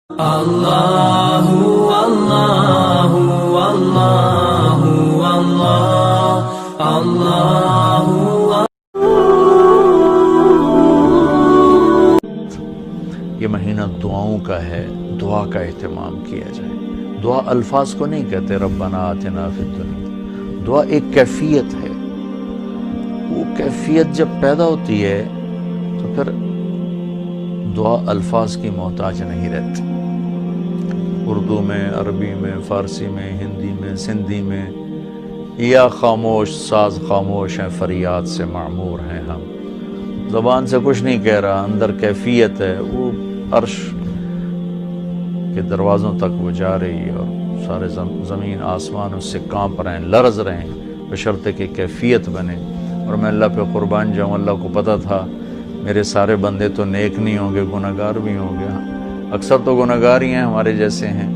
اللہ اللہ اللہ اللہ اللہ۔ یہ مہینہ دعاؤں کا ہے، دعا کا اہتمام کیا جائے۔ دعا الفاظ کو نہیں کہتے ربنا آتنا فی الدنیا، دعا ایک کیفیت ہے۔ وہ کیفیت جب پیدا ہوتی ہے تو پھر دعا الفاظ کی محتاج نہیں رہتی۔ اردو میں، عربی میں، فارسی میں، ہندی میں، سندھی میں، یا خاموش ساز خاموش ہیں، فریاد سے معمور ہیں ہم۔ زبان سے کچھ نہیں کہہ رہا، اندر کیفیت ہے، وہ عرش کے دروازوں تک وہ جا رہی ہے اور سارے زمین آسمان اس سے کانپ رہے ہیں، لرز رہے ہیں، بشرطے کہ کیفیت بنے۔ اور میں اللہ پہ قربان جاؤں، اللہ کو پتہ تھا میرے سارے بندے تو نیک نہیں ہوں گے، گناہگار بھی ہوں گے، اکثر تو گناہگار ہی ہیں، ہمارے جیسے ہیں،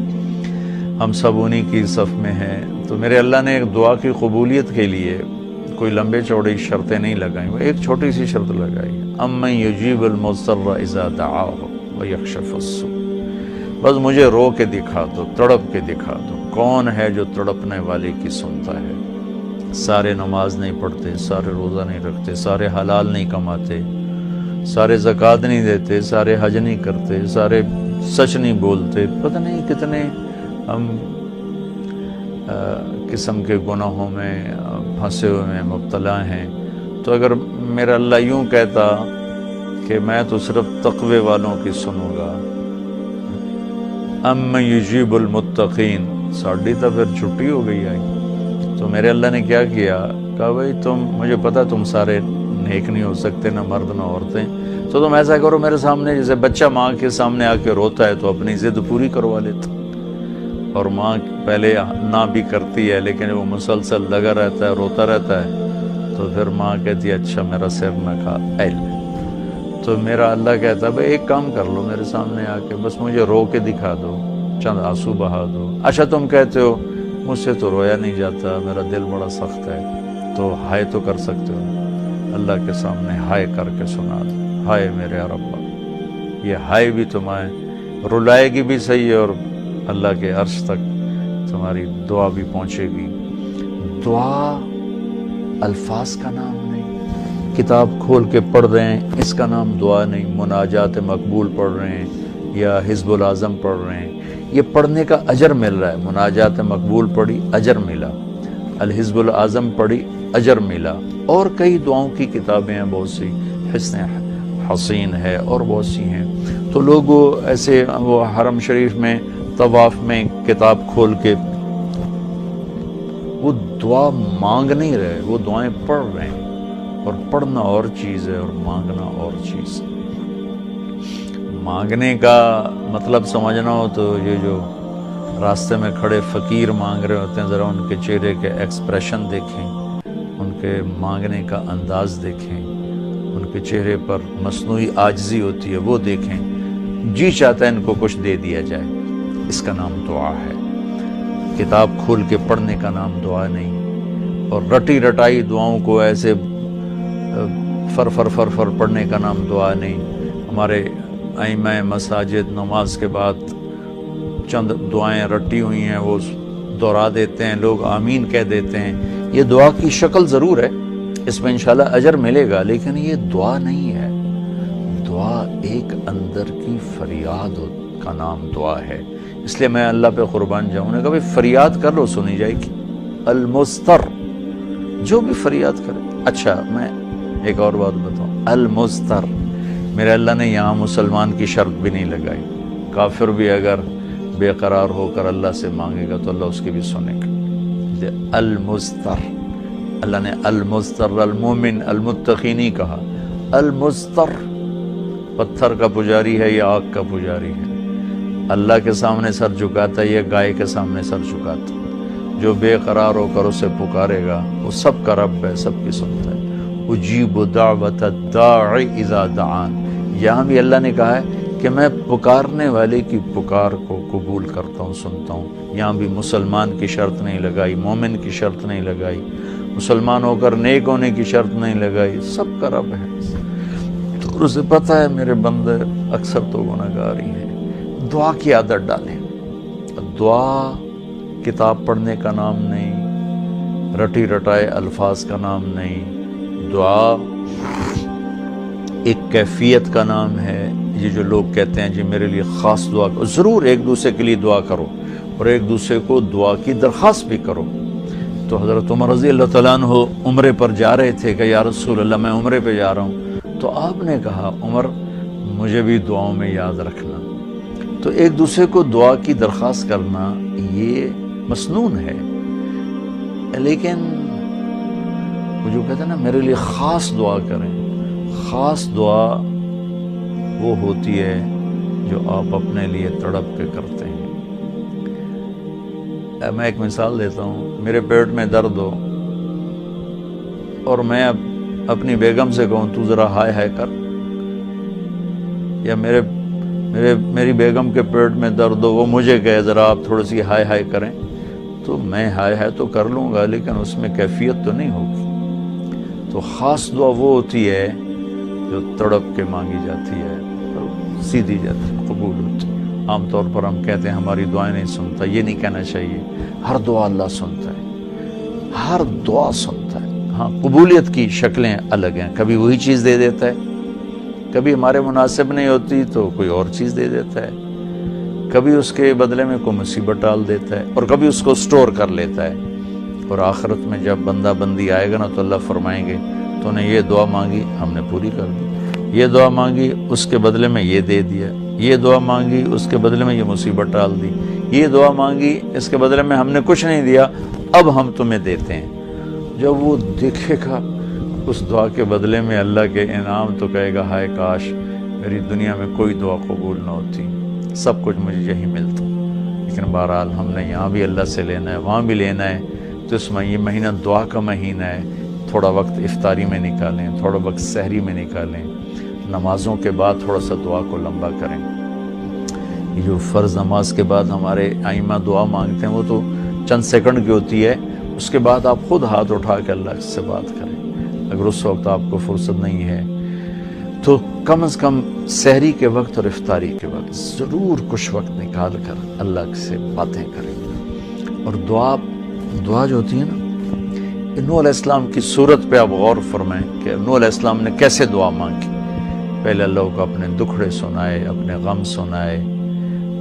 ہم سب انہی کی صف میں ہیں۔ تو میرے اللہ نے ایک دعا کی قبولیت کے لیے کوئی لمبے چوڑی شرطیں نہیں لگائیں، وہ ایک چھوٹی سی شرط لگائی، امن یجیب المضطر اذا دعاہ ویکشف السوء۔ بس مجھے رو کے دکھا دو، تڑپ کے دکھا دو، کون ہے جو تڑپنے والے کی سنتا ہے۔ سارے نماز نہیں پڑھتے، سارے روزہ نہیں رکھتے، سارے حلال نہیں کماتے، سارے زکوٰۃ نہیں دیتے، سارے حج نہیں کرتے، سارے سچ نہیں بولتے، پتہ نہیں کتنے ہم قسم کے گناہوں میں پھنسے ہوئے ہیں، مبتلا ہیں۔ تو اگر میرا اللہ یوں کہتا کہ میں تو صرف تقوی والوں کی سنوں گا، امن یجیب المتقین، ساڑھی تو پھر چھٹی ہو گئی آئی۔ تو میرے اللہ نے کیا کیا، کہا بھائی تم، مجھے پتا تم سارے نیک نہیں ہو سکتے، نہ مرد نہ عورتیں، تو تم ایسا کرو میرے سامنے، جیسے بچہ ماں کے سامنے آ کے روتا ہے تو اپنی ضد پوری کروا لیتا، اور ماں پہلے نہ بھی کرتی ہے لیکن وہ مسلسل لگا رہتا ہے، روتا رہتا ہے، تو پھر ماں کہتی ہے اچھا میرا سر نہ کھا ایل۔ تو میرا اللہ کہتا ہے بھائی ایک کام کر لو، میرے سامنے آ کے بس مجھے رو کے دکھا دو، چند آنسو بہا دو۔ اچھا تم کہتے ہو مجھ سے تو رویا نہیں جاتا، میرا دل بڑا سخت ہے، تو ہائے تو کر سکتے ہو، اللہ کے سامنے ہائے کر کے سنا دو، ہائے میرے ربا۔ یہ ہائے بھی تمہیں رلائے گی بھی صحیح، اور اللہ کے عرش تک تمہاری دعا بھی پہنچے گی۔ دعا الفاظ کا نام نہیں، کتاب کھول کے پڑھ رہے ہیں اس کا نام دعا نہیں، مناجات مقبول پڑھ رہے ہیں یا حزب العظم پڑھ رہے ہیں، یہ پڑھنے کا اجر مل رہا ہے۔ مناجات مقبول پڑھی، اجر ملا، الحزب العظم پڑھی، اجر ملا، اور کئی دعاؤں کی کتابیں ہیں، بہت سی، حسن حسین ہے اور بہت سی ہیں۔ تو لوگ ایسے وہ حرم شریف میں طواف میں کتاب کھول کے وہ دعا مانگ نہیں رہے، وہ دعائیں پڑھ رہے ہیں، اور پڑھنا اور چیز ہے اور مانگنا اور چیز ہے۔ مانگنے کا مطلب سمجھنا ہو تو یہ جو راستے میں کھڑے فقیر مانگ رہے ہوتے ہیں، ذرا ان کے چہرے کے ایکسپریشن دیکھیں، ان کے مانگنے کا انداز دیکھیں، ان کے چہرے پر مصنوعی عاجزی ہوتی ہے وہ دیکھیں، جی چاہتا ہے ان کو کچھ دے دیا جائے، اس کا نام دعا ہے۔ کتاب کھول کے پڑھنے کا نام دعا نہیں، اور رٹی رٹائی دعاؤں کو ایسے فر فر فر فر پڑھنے کا نام دعا نہیں۔ ہمارے ائمہ مساجد نماز کے بعد چند دعائیں رٹی ہوئی ہیں وہ دہرا دیتے ہیں، لوگ آمین کہہ دیتے ہیں، یہ دعا کی شکل ضرور ہے، اس میں انشاءاللہ اجر ملے گا، لیکن یہ دعا نہیں ہے۔ دعا ایک اندر کی فریاد کا نام دعا ہے، اس لیے میں اللہ پہ قربان جاؤں، نے کہا بھائی فریاد کر لو سنی جائے گی، المضطر، جو بھی فریاد کرے۔ اچھا میں ایک اور بات بتاؤں، المضطر، میرے اللہ نے یہاں مسلمان کی شرط بھی نہیں لگائی، کافر بھی اگر بے قرار ہو کر اللہ سے مانگے گا تو اللہ اس کی بھی سنے گا۔ المضطر، اللہ نے المضطر المومن المتقی نہیں کہا، المضطر، پتھر کا پجاری ہے یا آگ کا پجاری ہے، اللہ کے سامنے سر جھکاتا ہے یا گائے کے سامنے سر جھکاتا ہے، جو بے قرار ہو کر اسے پکارے گا وہ سب کا رب ہے، سب کی سنتا ہے۔ اجیب دعوت الداع اذا دعان، یہاں بھی اللہ نے کہا ہے کہ میں پکارنے والے کی پکار کو قبول کرتا ہوں، سنتا ہوں۔ یہاں بھی مسلمان کی شرط نہیں لگائی، مومن کی شرط نہیں لگائی، مسلمان ہو کر نیک ہونے کی شرط نہیں لگائی، سب کا رب ہے۔ تو اسے پتہ ہے میرے بندے اکثر تو گناہگار ہی ہیں، دعا کی عادت ڈالیں. دعا کتاب پڑھنے کا نام نہیں، رٹی رٹائے الفاظ کا نام نہیں. دعا ایک کیفیت کا نام ہے. یہ جو لوگ کہتے ہیں جی میرے لیے خاص دعا کرو، ضرور ایک دوسرے کے لیے دعا کرو اور ایک دوسرے کو دعا کی درخواست بھی کرو. تو حضرت عمر رضی اللہ تعالیٰ عنہ عمرے پر جا رہے تھے کہ یا رسول اللہ میں عمرے پہ جا رہا ہوں. تو آپ نے کہا عمر مجھے بھی دعاؤں میں یاد رکھنا. تو ایک دوسرے کو دعا کی درخواست کرنا یہ مسنون ہے. لیکن وہ جو کہتے ہیں نا میرے لیے خاص دعا کریں، خاص دعا وہ ہوتی ہے جو آپ اپنے لیے تڑپ کے کرتے ہیں. میں ایک مثال دیتا ہوں. میرے پیٹ میں درد ہو اور میں اپنی بیگم سے کہوں تو ذرا ہائے ہائے کر، یا میری بیگم کے پیٹ میں درد ہو وہ مجھے کہے ذرا آپ تھوڑی سی ہائے ہائے کریں، تو میں ہائے ہائے تو کر لوں گا لیکن اس میں کیفیت تو نہیں ہوگی. تو خاص دعا وہ ہوتی ہے جو تڑپ کے مانگی جاتی ہے اور سیدھی جاتی ہے، قبول ہوتی ہے. عام طور پر ہم کہتے ہیں ہماری دعائیں نہیں سنتا. یہ نہیں کہنا چاہیے. ہر دعا اللہ سنتا ہے، ہر دعا سنتا ہے. ہاں قبولیت کی شکلیں الگ ہیں. کبھی وہی چیز دے دیتا ہے، کبھی ہمارے مناسب نہیں ہوتی تو کوئی اور چیز دے دیتا ہے، کبھی اس کے بدلے میں کوئی مصیبت ڈال دیتا ہے، اور کبھی اس کو سٹور کر لیتا ہے. اور آخرت میں جب بندہ بندی آئے گا نا تو اللہ فرمائیں گے تو نے یہ دعا مانگی ہم نے پوری کر دی، یہ دعا مانگی اس کے بدلے میں یہ دے دیا، یہ دعا مانگی اس کے بدلے میں یہ مصیبت ڈال دی، یہ دعا مانگی اس کے بدلے میں ہم نے کچھ نہیں دیا اب ہم تمہیں دیتے ہیں. جب وہ دیکھے گا اس دعا کے بدلے میں اللہ کے انعام تو کہے گا ہائے کاش میری دنیا میں کوئی دعا قبول نہ ہوتی، سب کچھ مجھے یہی ملتا. لیکن بہرحال ہم نے یہاں بھی اللہ سے لینا ہے وہاں بھی لینا ہے. تو اس میں یہ مہینہ دعا کا مہینہ ہے. تھوڑا وقت افطاری میں نکالیں، تھوڑا وقت سحری میں نکالیں، نمازوں کے بعد تھوڑا سا دعا کو لمبا کریں. یہ جو فرض نماز کے بعد ہمارے ائمہ دعا مانگتے ہیں وہ تو چند سیکنڈ کی ہوتی ہے. اس کے بعد آپ خود ہاتھ اٹھا کے اللہ سے بات کریں. اگر اس وقت آپ کو فرصت نہیں ہے تو کم از کم سحری کے وقت اور افطاری کے وقت ضرور کچھ وقت نکال کر اللہ سے باتیں کریں. اور دعا جو ہوتی ہے نا، نوح علیہ السلام کی صورت پہ آپ غور فرمائیں کہ نوح علیہ السلام نے کیسے دعا مانگی. پہلے اللہ کو اپنے دکھڑے سنائے، اپنے غم سنائے،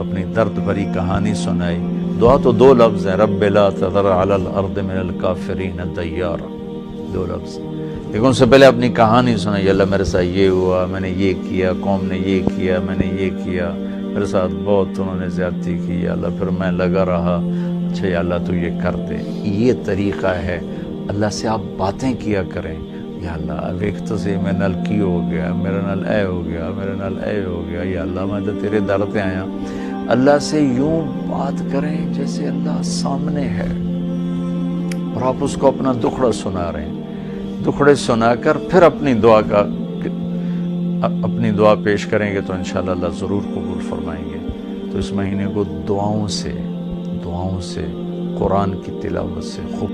اپنی درد بھری کہانی سنائی. دعا تو دو لفظ ہیں، رب لا تذر علی الارض من الکافرین دیارا، دو لفظ. لیکن ان سے پہلے اپنی کہانی سنائی. اللہ میرے ساتھ یہ ہوا، میں نے یہ کیا، قوم نے یہ کیا، میں نے یہ کیا، میرے ساتھ بہت انہوں نے زیادتی کی، یا اللہ پھر میں لگا رہا، اچھا یا اللہ تو یہ کر دے. یہ طریقہ ہے. اللہ سے آپ باتیں کیا کریں. یا اللہ اب ایک تو سے میں نل کی ہو گیا، میرا نل اے ہو گیا، میرا نل اے ہو گیا، یا اللہ میں تو تیرے در پہ آیا. اللہ سے یوں بات کریں جیسے اللہ سامنے ہے اور آپ اس کو اپنا دکھڑا سنا رہے ہیں. دکھڑے سنا کر پھر اپنی دعا پیش کریں گے تو انشاءاللہ اللہ ضرور قبول فرمائیں گے. تو اس مہینے کو دعاؤں سے قرآن کی تلاوت سے خوب